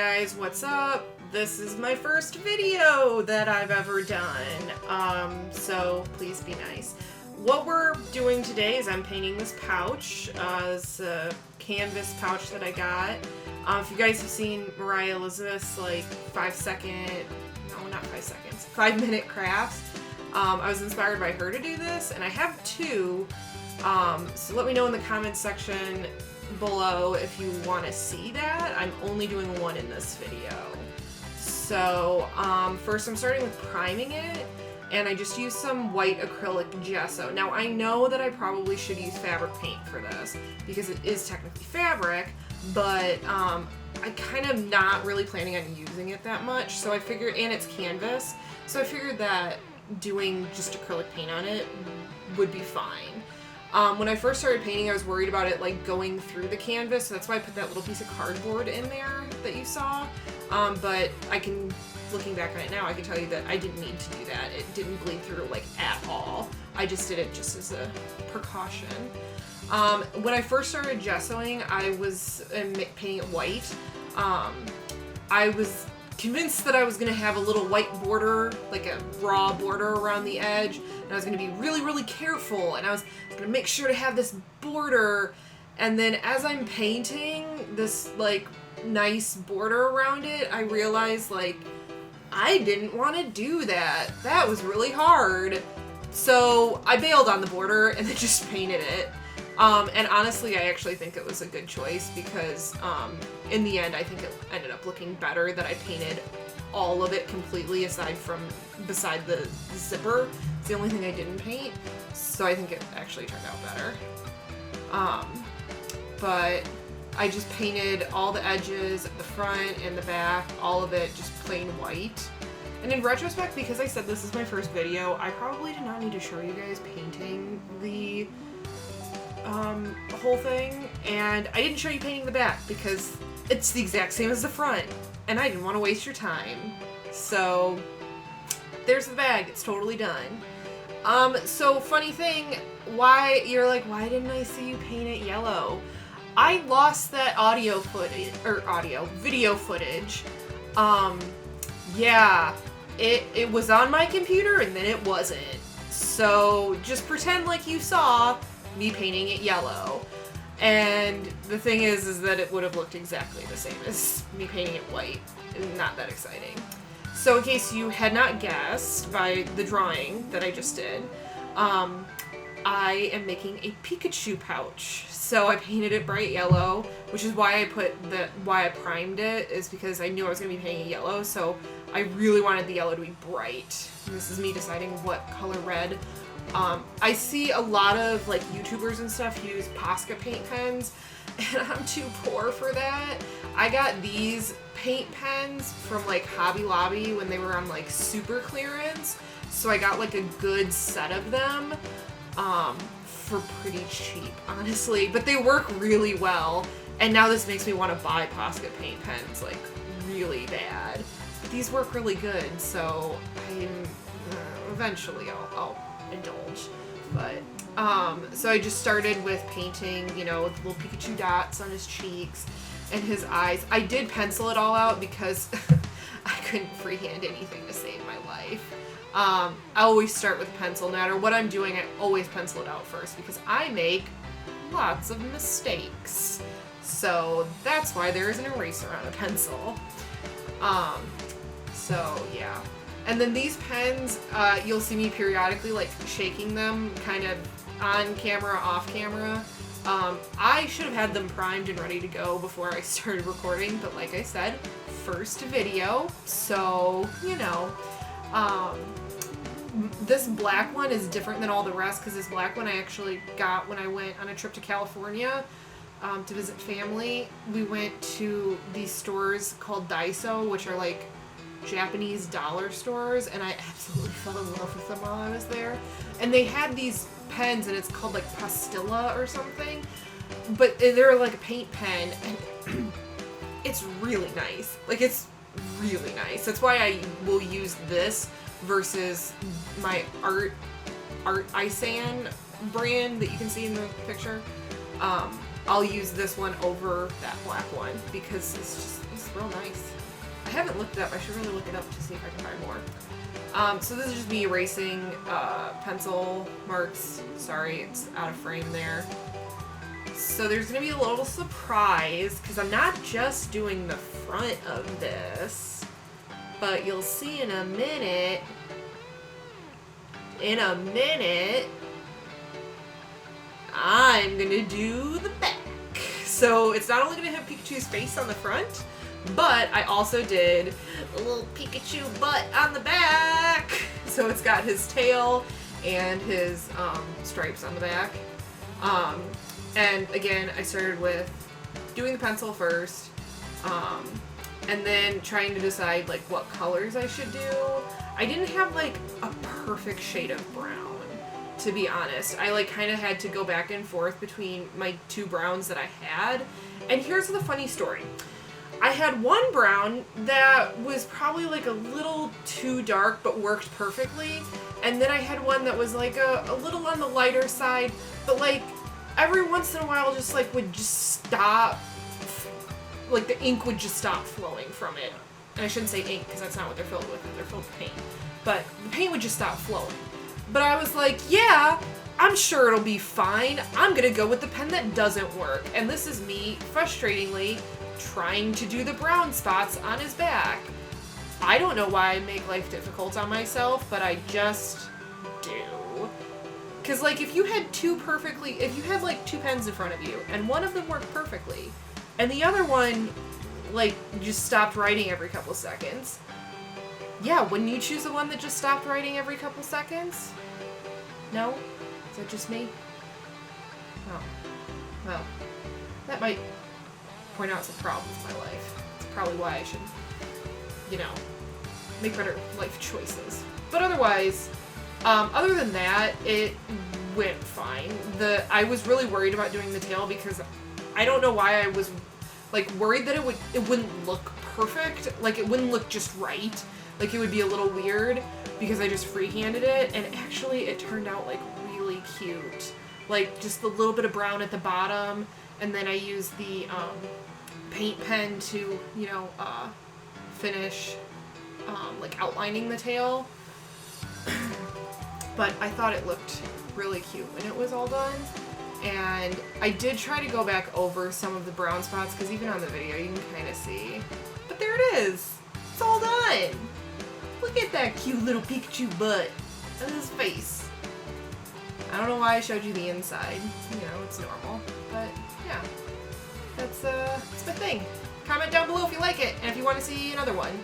guys, what's up? This is my first video that I've ever done, so please be nice. What we're doing today is I'm painting this pouch. It's a canvas pouch that I got. If you guys have seen Mariah Elizabeth's like 5-minute crafts, I was inspired by her to do this, and I have two. So let me know in the comments section below if you want to see that. I'm only doing one in this video. So first I'm starting with priming it, and I just used some white acrylic gesso. Now I know that I probably should use fabric paint for this because it is technically fabric, but I kind of not really planning on using it that much, so I figured, and it's canvas, so I figured that doing just acrylic paint on it would be fine. When I first started painting, I was worried about it like going through the canvas, so that's why I put that little piece of cardboard in there that you saw. But looking back on it now, I can tell you that I didn't need to do that. It didn't bleed through like at all. I just did it just as a precaution. When I first started gessoing, I was painting it white. I was convinced that I was going to have a little white border, like a raw border around the edge, and I was going to be really, really careful, and I was going to make sure to have this border, and then as I'm painting this, like, nice border around it, I realized, like, I didn't want to do that. That was really hard. So I bailed on the border and then just painted it. And honestly, I actually think it was a good choice because in the end, I think it ended up looking better that I painted all of it completely beside the zipper. It's the only thing I didn't paint. So I think it actually turned out better. But I just painted all the edges, the front and the back, all of it just plain white. And in retrospect, because I said this is my first video, I probably did not need to show you guys painting the whole thing, and I didn't show you painting the back because it's the exact same as the front, and I didn't want to waste your time. So there's the bag, it's totally done. So funny thing, why didn't I see you paint it yellow? I lost that video footage. Yeah, it was on my computer and then it wasn't. So just pretend like you saw me painting it yellow. And the thing is that it would have looked exactly the same as me painting it white. Not that exciting. So in case you had not guessed by the drawing that I just did, I am making a Pikachu pouch. So I painted it bright yellow, which is why I primed it, is because I knew I was going to be painting it yellow, so I really wanted the yellow to be bright. And this is me deciding what color red. I see a lot of like YouTubers and stuff use Posca paint pens, and I'm too poor for that. I got these paint pens from like Hobby Lobby when they were on like super clearance, so I got like a good set of them for pretty cheap, honestly, but they work really well, and now this makes me want to buy Posca paint pens like really bad. But these work really good, so eventually I'll indulge. But so I just started with painting, you know, the little Pikachu dots on his cheeks and his eyes. I did pencil it all out because I couldn't freehand anything to save my life. I always start with pencil. No matter what I'm doing, I always pencil it out first because I make lots of mistakes. So that's why there is an eraser on a pencil. So yeah. And then these pens, you'll see me periodically like shaking them kind of on camera, off camera. I should have had them primed and ready to go before I started recording, but like I said, first video, so, you know. This black one is different than all the rest because this black one I actually got when I went on a trip to California to visit family. We went to these stores called Daiso, which are like Japanese dollar stores, and I absolutely fell in love with them while I was there. And they had these pens, and it's called like Pastilla or something, but they're like a paint pen, and it's really nice. Like, it's really nice. That's why I will use this versus my Art Isan brand that you can see in the picture. I'll use this one over that black one because it's real nice. haven't looked it up. I should really look it up to see if I can find more. So this is just me erasing pencil marks. Sorry, it's out of frame there. So there's going to be a little surprise because I'm not just doing the front of this, but you'll see in a minute. I'm going to do the back. So it's not only going to have Pikachu's face on the front, but I also did a little Pikachu butt on the back. So it's got his tail and his stripes on the back. And again, I started with doing the pencil first, and then trying to decide like what colors I should do. I didn't have like a perfect shade of brown, to be honest. I like kind of had to go back and forth between my two browns that I had. And here's the funny story. I had one brown that was probably like a little too dark but worked perfectly. And then I had one that was like a little on the lighter side, but like every once in a while just like would just stop, like the ink would just stop flowing from it. And I shouldn't say ink because that's not what they're filled with. They're filled with paint. But the paint would just stop flowing. But I was like, yeah, I'm sure it'll be fine. I'm going to go with the pen that doesn't work. And this is me, frustratingly, trying to do the brown spots on his back. I don't know why I make life difficult on myself, but I just do. Because, like, if you had like two pens in front of you, and one of them worked perfectly, and the other one, like, just stopped writing every couple seconds, yeah, wouldn't you choose the one that just stopped writing every couple seconds? No? Is that just me? Oh. Well, that might point out some problems in my life. It's probably why I should, make better life choices. But otherwise, other than that, it went fine. I was really worried about doing the tail because I don't know why I was, like, worried that it wouldn't look perfect. Like, it wouldn't look just right. Like, it would be a little weird because I just freehanded it, and actually it turned out, like, really cute. Like, just a little bit of brown at the bottom, and then I used the paint pen to, finish, like, outlining the tail. But I thought it looked really cute when it was all done. And I did try to go back over some of the brown spots, because even on the video you can kind of see. But there it is! It's all done! Look at that cute little Pikachu butt and his face. I don't know why I showed you the inside. It's normal. But yeah, that's my thing. Comment down below if you like it and if you want to see another one.